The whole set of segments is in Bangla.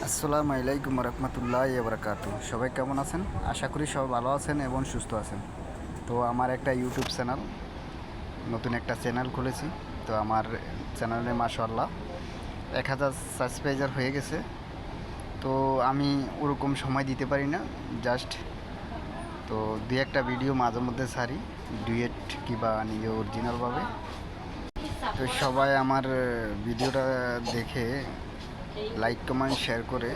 আসসালামু আলাইকুম রহমতুল্লাহি ওয়া বারাকাতুহু। সবাই কেমন আছেন? আশা করি সবাই ভালো আছেন এবং সুস্থ আছেন। তো আমার একটা ইউটিউব চ্যানেল, নতুন একটা চ্যানেল খুলেছি। তো আমার চ্যানেলে মাশাআল্লাহ 1000 সাবস্ক্রাইবার হয়ে গেছে। তো আমি ওরকম সময় দিতে পারি না, জাস্ট তো দুই একটা ভিডিও মাঝে মধ্যে ছাড়ি, ডুয়েট কিংবা নিজে অরিজিনালভাবে। তো সবাই আমার ভিডিওটা দেখে লাইক কমেন্ট শেয়ার করে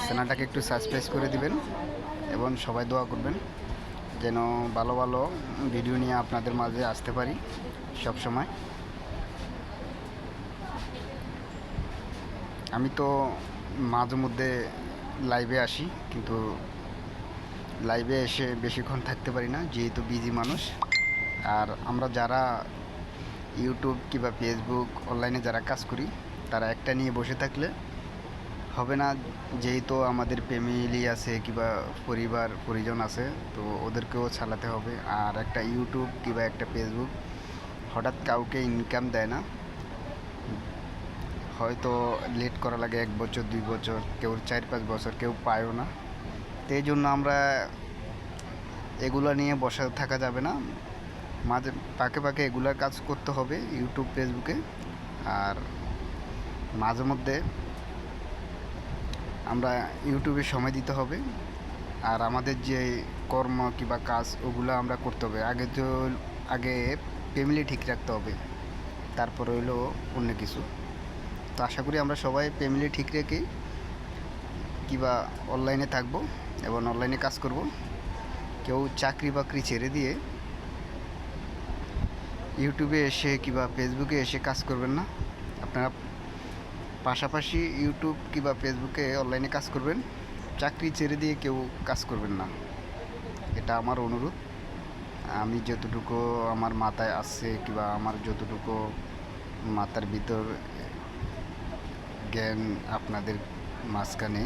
চ্যানেলটাকে একটু সাবস্ক্রাইব করে দিবেন এবং সবাই দোয়া করবেন যেন ভালো ভালো ভিডিও নিয়ে আপনাদের মাঝে আসতে পারি সব সময়। আমি তো মাঝে মধ্যে লাইভে আসি, কিন্তু লাইভে এসে বেশিক্ষণ থাকতে পারি না, যেহেতু বিজি মানুষ। আর আমরা যারা ইউটিউব কিংবা ফেসবুক অনলাইনে যারা কাজ করি, তারা একটা নিয়ে বসে থাকলে হবে না, যেহেতু আমাদের ফ্যামিলি আছে কিংবা পরিবার পরিজন আছে, তো ওদেরকেও চালাতে হবে। আর একটা ইউটিউব কিংবা একটা ফেসবুক হঠাৎ কাউকে ইনকাম দেয় না, হয়তো লেট করা লাগে 1 বছর 2 বছর, কেউ 4-5 বছর, কেউ পায়ও না। তো এই জন্য আমরা এগুলো নিয়ে বসে থাকা যাবে না, মাঝে পাকে পাকে এগুলার কাজ করতে হবে ইউটিউব ফেসবুকে। আর মাঝে মধ্যে আমরা ইউটিউবে সময় দিতে হবে। আর আমাদের যে কর্ম কিংবা কাজ ওগুলো আমরা করতে হবে। আগে ফ্যামিলি ঠিক রাখতে হবে, তারপর হইলো অন্য কিছু। তো আশা করি আমরা সবাই ফ্যামিলি ঠিক রেখে কিংবা অনলাইনে থাকবো এবং অনলাইনে কাজ করব। কেউ চাকরি বাকরি ছেড়ে দিয়ে ইউটিউবে এসে কিংবা ফেসবুকে এসে কাজ করবেন না। আপনারা পাশাপাশি ইউটিউব কিংবা ফেসবুকে অনলাইনে কাজ করবেন, চাকরি ছেড়ে দিয়ে কেউ কাজ করবেন না, এটা আমার অনুরোধ। আমি যতটুকু আমার মাথায় আসছে কিংবা আমার যতটুকু মাথার ভিতর জ্ঞান আপনাদের মাঝখানে